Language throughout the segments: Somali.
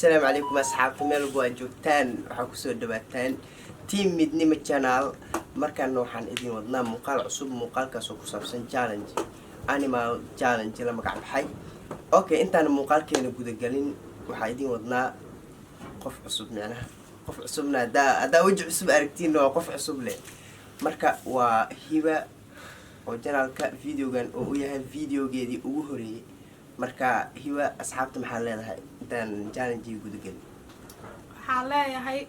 السلام عليكم أصحاب ميل بواجوتان وحكسو دباتان تيم مدني channel markaan waxaan idin wadnaa muuqaal cusub muuqaalkaas oo ku saabsan challenge animal challenge la magac baxay okay intaan muuqaalkeena guda galin waxaan idin wadnaa qof cusub macnaha qof cusubna ada waji cusub aragtiin oo qof cusub leh marka waa hiba oo channelka videogan oo u yahay videogeedii ugu horeeyay marka hiba asxaabta maxaa leedahay intaan challenge guda galin waxaan leeyahay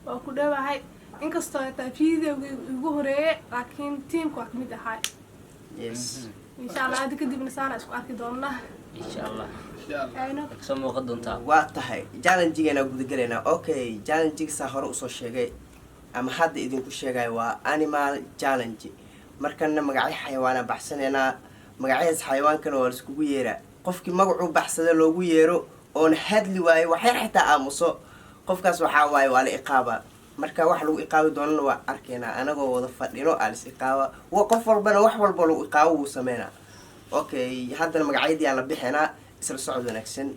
oo ku dhawahay inkastoo ay videoga ugu horeeyay laakiin teamku waa kamid ahaa yes insha Allah aad ka dibna saana isku arki doonaa insha Allah ayno soo muuqan doontaa waa tahay challenge-geena guda galeena okay challenge-ga hore u soo sheegay ama hadda idinku sheegay waa animal challenge markana magacyo xayawaana baxsaneena magacyada xayawaankan oo isku yeera qofkii magacu baxsada loogu yeero oo hadli waayo wax yar xitaa aamuso qofkaas waxa waaye waa la iqaaba marka wax lagu iqaabi doonana waa arkeena anagoo wada fadhino aan is iqaaba waa qof walbana wax walba lagu iqaabo uu sameeyna okay haddana magacyadii aan la bixinaa isla socod wanaagsan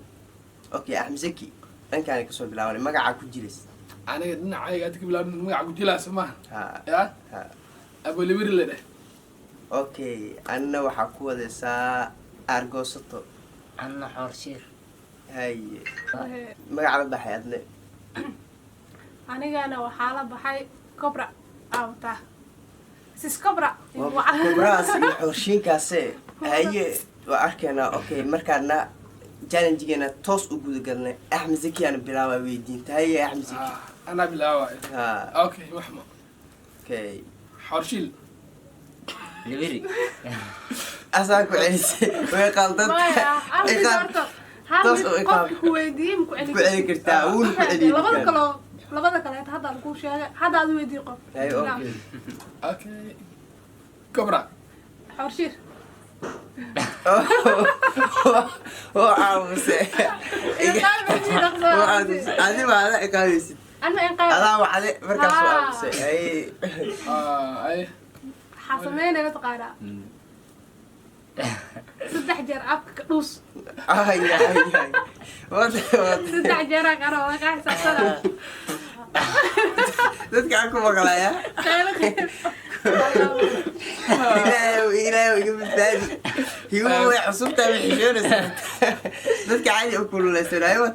okay Axmed Zaki dhankaan ka soo bilaabay magaca ku jiris aniga dhinacayga aad ka bilaabay magaca ku jilaas ma ha ya ha abo libir leedah okay anna waxa ku wadaysaa argoosato anna xorshiir hay magaca la baxay adne anigana waxaa la baxay cobra awta sis cobra kubraas iyo xorshiinkaas haye waa arkeena okay markaana challenge-geena toos u guda galnay Axmed Zaki aan bilaabay weydiinta haye Axmed Zaki ana bilaaway ha okay waxma okay xorshil libiri asaa ku celisay way qaldan toos oo iqaab ku weydiin ku celin kartaa uun ku celin labada kale hadda lagu sheegay hadda aad weydiin qof hay okay okay cobra xorshir oo aawse adi baada iqaadaysid ana in qayb adaa waxde markaas oo aawse ay xasameynaya taqaana saddex jeer abka dhus ay wada saddex jeer qaro waa ka xisabtada dadka ku maqlaaya ilaahay igu badbaadi hiyo way cusubta wixii dadka caadi u kululeysanaayo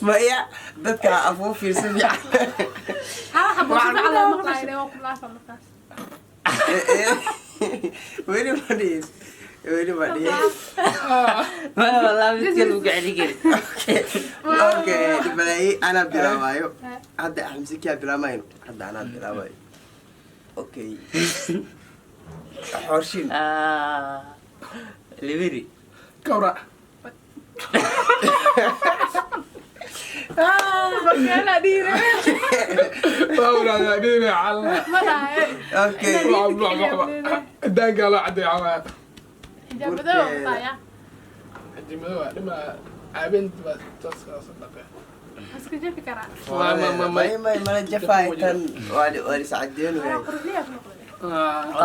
maya dadka afuu fiirsan hala xabo ala maqlaayay oo ku laafa markaas weli ma dhihin ma wala mid kale ugu celi kari okay balay ana bilaabayo hadda Axmed Zaki bilaabayo hadda ana bilaabayo okay xorshin libiri cobra bakala diire wala diina alla madahay okay daanka la caday ama jabado taaya jimado waa dhima aabent baa taska sadaqay iska jafi kara ما جفاي كان وادي سعدين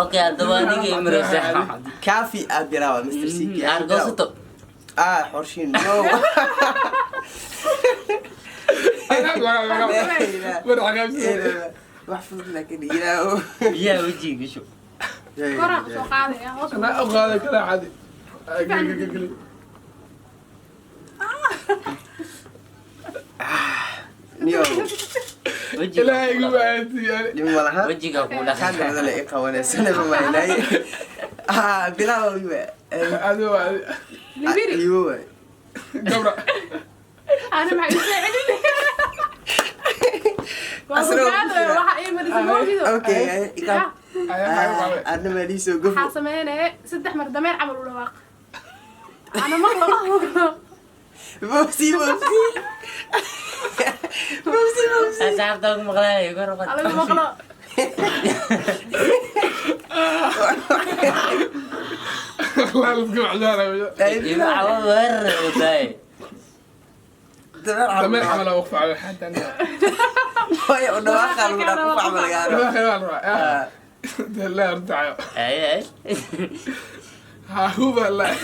okay hadaba aniga imrasa كافي أبيراوا مستر سيكي argoosato حرشين نو واحفظ لكن يا biyaa wajiga shu kora soo qaadaya hoos انا ابغى كذا عادي نيو wajiga لا يقول عادي يعني يوم ولا wajiga ku كان dhaqan هذا اللي إقوى سنة ما يناي بلاوا يبقى هذا libiri أيوه cobra ana ma isleeyay أسرع. waxa ay marisay أوكي إقام ايوه أنا ما لي سو قفل waxa sameeyay saddex mar dameer camal u dhawaaq ana maqlo بوسي asxaabta ugu maqlaanayo kor qad ala maqlo لا تقول عجاله ima awad weerar wadaay تمام عمل وقف على حد انا ويا ودواقع ولا كفع بالغار لا ارجع ay ay هاهو بالله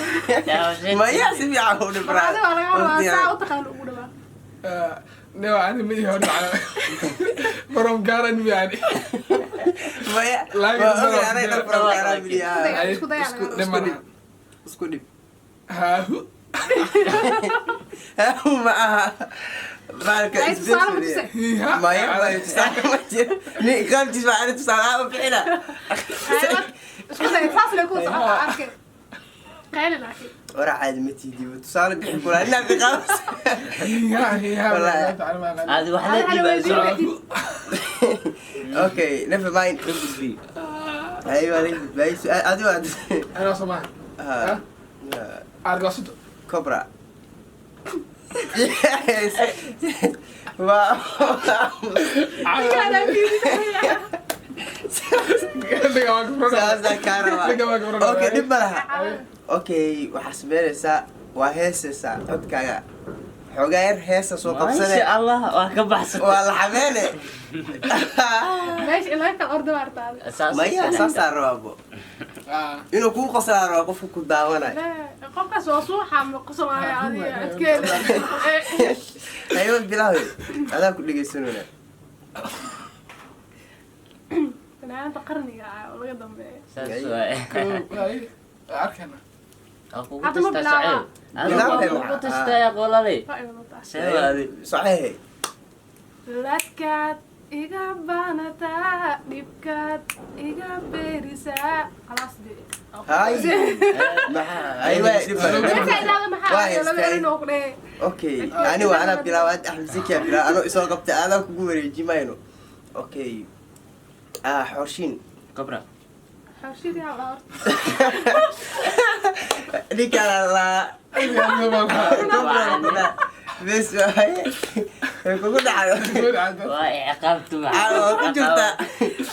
ما يحسب يا عود Mar adiga laga rabaa saa u taqaan ugu dhawaa. نوع أنا مية هون على برام كارن يعني ما يا لا، ما لا، أنا لا، أقدر أفهم كلام Isku بليا day, isku day. لما اسكت هاهو معها مالك Ay tusaale ma tusay. ما يا ني كم تسمع أنا تصالح فعلا Isku day, saas lay ku socotaa arkay. Qayli laakiin. ورا عاد متيدي وتصالح بيحكوا لنا في خمس والله هذه واحدة دي اوكي نفر ماين ايوه باي سؤال ادي أنا سمع ها أرجع صوت كبرى واو Kana ساسا كارما اوكي دب لها اوكي waxaa sameynaysaa waa heesaysaa codkaaga xogaa yar heesa soo ما qabsanay شاء الله وكبحث waa la xameene meesh ilaa kala ordo martaa. أساس maya saasaa rabaabo inuu kuu qoslaa rabo qofka ku daawanayo Qofkaas waa suuxa ma qosolaya adiga adkeeda. ayo bilaawi adaa ku dhegeysanona Fanaanada qarniga ah oo laga dambeeyo. أساس أركنا أكو Hadda ma تستعيل bilaabay. أنا كنت تستعيل لي Waa inuu taas. سوى هذه صحيح Ladkaad iga baanataa dhibkaad iga beerisaa khalaas dee. هاي ايوه Meesha ilaaga maxaa Waa ahayd laga istaagay. inoo qodhe. اوكي يعني وانا بلاوات احمد زكي بلا انا اسoo qabtay aadaan kugu wareeji mayno okay حورشين كبرى Xawshidii hal or. ديك لا بس هاي كوكو دعاء وعقابته عاو كجرتا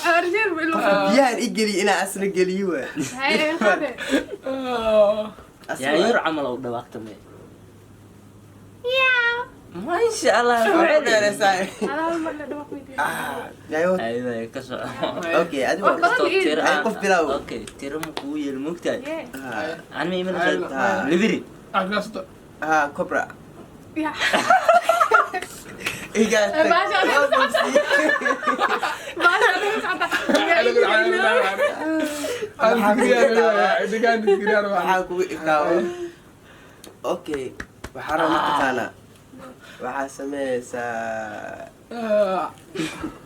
Xawshid bilo. بيان اجري انا اسر جليوا Hay qabe. يا يور عمل أو دواقت مي Yaa. ما شاء الله انا ساي Ala ma la dhawaaq weydii. ايوه أيوة كسر اوكي ادوى قف بلاو أوكي ترى مكوي المكتئ Yee. أنا مي من آه. ليفري أرجع صوت ها كبرى Yaa. ايه قاعد Baasha waxaa kugu iqaawo okay waxaa raba mataqaanaa waxaa sameynaysaa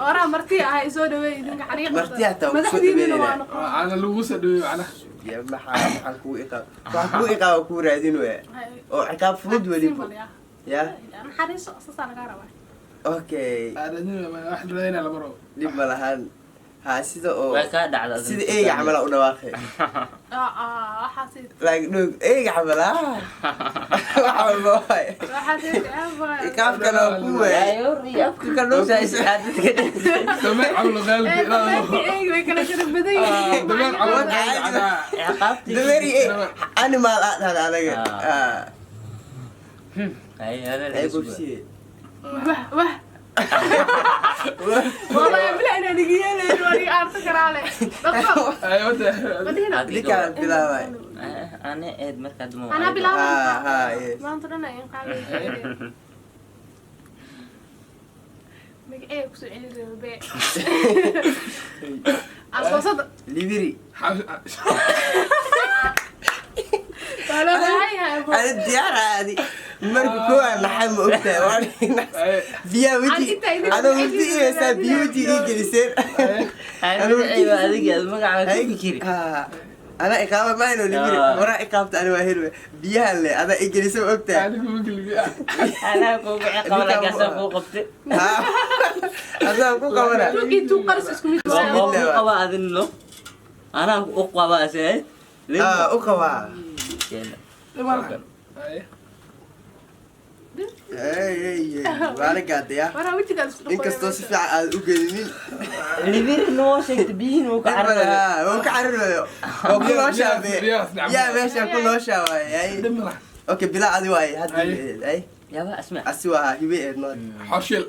Ora marti ah soo dhaweey idinka xariiq. Marti hataa wuu soo Madaxdiina dhaweynaya. waa noqon. أنا لوسة دوي معنا يا maxaa kugu iqaawo waxaa kugu iqaawo kuu raadin waya oo ciqaab fudud weliba ya Naxariiso asaas laga rabaa. okay أنا ما واحد رأينا لمرة dhib ma lahan ha sida oo وكاد على sida eega camala u dhawaaqay Waxa si like dhug eega camala waxa walba waay iqaabkana waa kuu يا waay يور يأكل كنوسة إسعادة كده دمار عمل غالب دمار عمل غالب عقابتي dameeri animal aad hada anaga هاي هذا ay الأسبوع bobsiye wah والله بلا انا دقيقه وري ارت كراله أيوة ده ninkaan bilaabay أنا إد مركز مو انا بلا ها yes ما انت انا ينقال مك ايه كسو علي ربي اصلا libiri ولا هاي أنا diyaar caadi marka koo aan naxay ma ogtahay waan biya wiji ana wiji iyasa biya wiji ii geliseen أيوة هذيك ما قاعد أفكر ana iqaaba ma ayno libiri wara iqaabta ana waa helwe biyaha le ada ii gelisay ma ogtahay أنا بقول لك أنا كوب عقاب لك أسافو قبتي adaa ku qabana توقي تو قرص اسكو ميت وقوم قبا أذنه أنا أقوى بأسه u qabaa waana gaadaya ورا وجهك اسكو inkastoo si fiican aad u gelinin ليفير نو شيء تبين وكعرف wuu ka carinayo oo ku nooshaa yaa meesha ku nooshaa waay دمر okay bilaa adi waay hadda ay يا با اسمع asi waa hibe eednood حرشل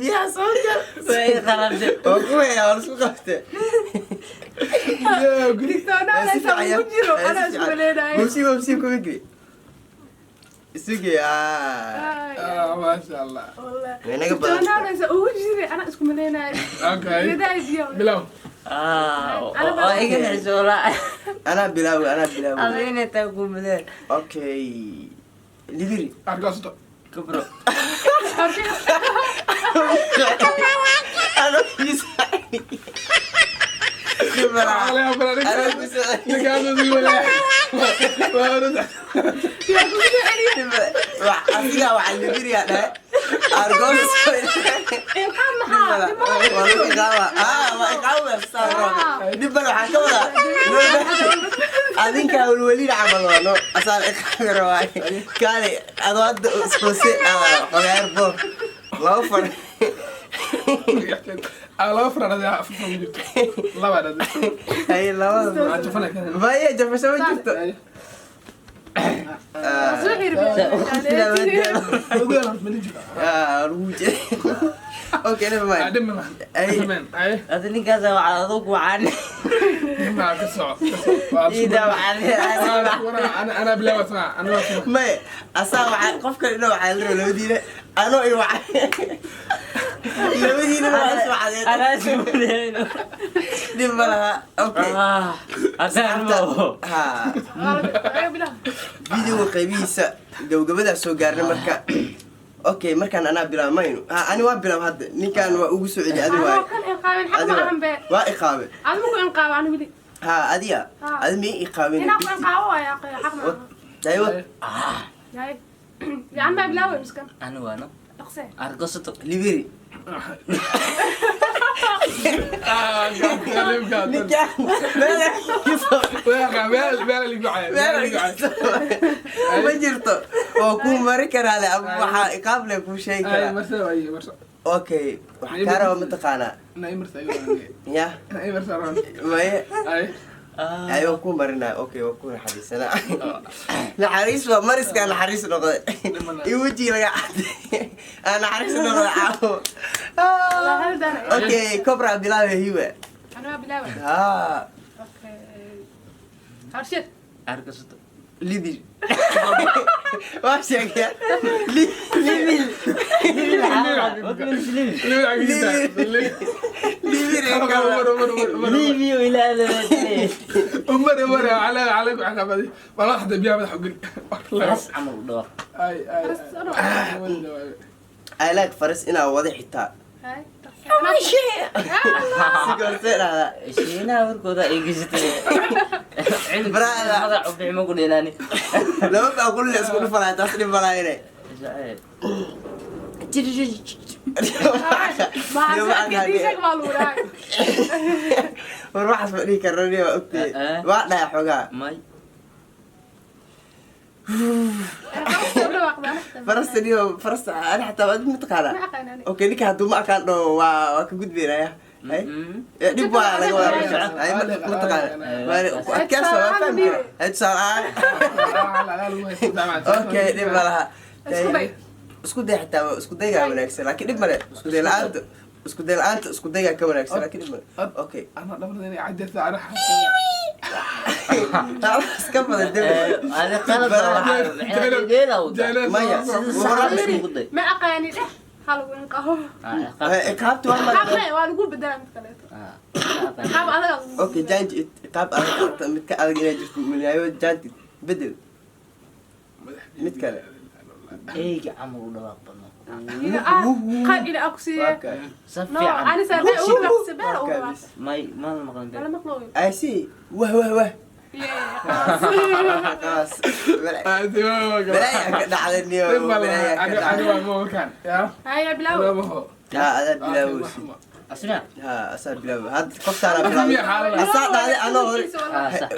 biyaha soo gal way qalabde oo kuwaya oo isku qabte musiiba ku migri isugi ما شاء الله inaga badan بلو oo iga xisoola anaa bilaawi adina taa ku mideen okay libiri أرقصته kubro ano kisay libara عليها برادك لك هذا ذي ولا asiga waxaa libiri yaa dhahay argos dhibban waxaan ka wadaa adinkaa welwelina camal waano asaan iqaamira waaye kaale adoo hadda ishoose xogaar boor laba fadh على أفراد هذا أفراد جبت لا بعد هذا hay labada شوفنا كذا maya jafasho ma jirto okay never mind أدم ما أدم أي hada ninkaas waxaa adug wacan ما كسر ida waxaan أنا بلا واسمع أنا واسمع maya asaa waxaa qof kale inoo waxaa liro labadiina anoo i wacay labadiina waa iswacdeen anaa iskuuleyno dhib ma laha okay asaan mo ha videoga qaybihiisa gabagabadaa soo gaarnay marka okay markaan anaa bilaamayno ani waa bilaab hadda ninkaan waa ugu soo celi adi waay waa iqaabe ha adiya adi mii iqaabin aywa ani waano argosato libiri ninkaan ma jirto oo kuu mari karaale ama waxaa iqaable kuu sheegi karaa okay waxaa kaa raba mataqaanaa ya maye ayuu ku marinaa okay waa ku naxariisanaa naxariis waa mariskaa naxariis noqday iyo wejiga laga caday naxariis noqday caawo okay cobra bilaabe hiwa ha argosato lidir waa sheegaya lidir libiyo ilaadana أمر على عقبتي والله حتى بيها مدح وقل bas camal u dhawaaq I like faras inaa wada xitaa sigoorseedhahda shiinaha warkooda ay geshatay Brada. madax u bixi ma ku dheelaani laba baa kulle isku dhufalaya taas dhib malaayne war waxaas ma dhihi karani waa ogtee waa dhaya xogaa may farasta niyo farasta ani xataa waad mataqaanaa okay ninka hadduu ma akaan dhaho waa ka gudbeynaya dhib waa laga wadaa mataqaana adkaas waa fahmi kara tusaale ahaan okay dhib ma laha isku day xitaa isku daygaa wanaagsan laakiin dhib male isku day la-aanta isku daygaa ka wanaagsan laakiin dhib male okay أنا لما أنا عديت على iska badan dib adi qalad geeda u maya ما أقاني ده حلو إنكهو iqaabti waa ma waa lagu bedelaa mid kaleeto qaab adaga okay jaanti iqaab adag mid ka adag inay jirto milaayo jaanti bedel mid kale eyga camal u dhawaaq badno qaad ila akusiye si no fiican ani saa uu waqti beer uu waqti may mal maqlan wala maqlooy I see wah خلاص بلاي دعد اليوم بلاي أنا ما كان يا هيا بلاو ما هو ها هذا بلاوي asna ها أصل بلاوي هذا قفت على أسمع بلاوي حالة أصعد على أنا هون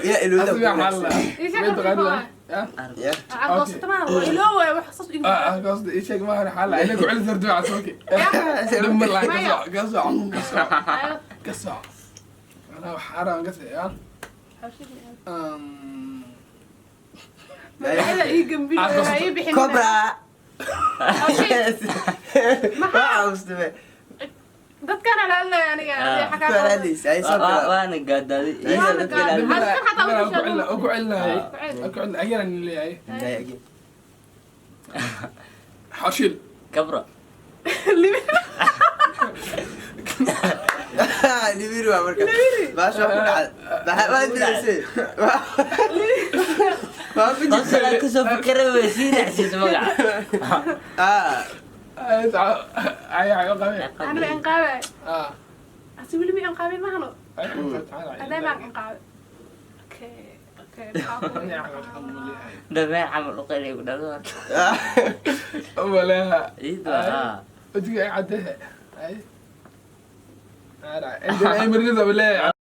يا إلو أسمع ده حالة بيت غدا يا يا عقص تمام لو وحصص قصدي إيش ما هو حالة أنا قاعد زرد على سوكي لما لا قصع أنا حرام قصع يا magacyada ii gambin ii bixin كوبرا ما ما عرفت dadkan ala hadlaya aniga xakaa فعلا ليس هاي صبر waana gaadaaday أقول أحيانا اللي هي حاشيل kabra نبيرو مركب ما شاء الله ما ادري ما في qosla ka soo fikray way sii dhacsiis magaca أنا بإنقاذ أسوي لي بإنقاذ ما هنو أنا ما إنقاذ أوكي dhameen camal u qeylay ku dhawaad ولا iida وتجي عدها أي أنا عندنا أي مريضة ولا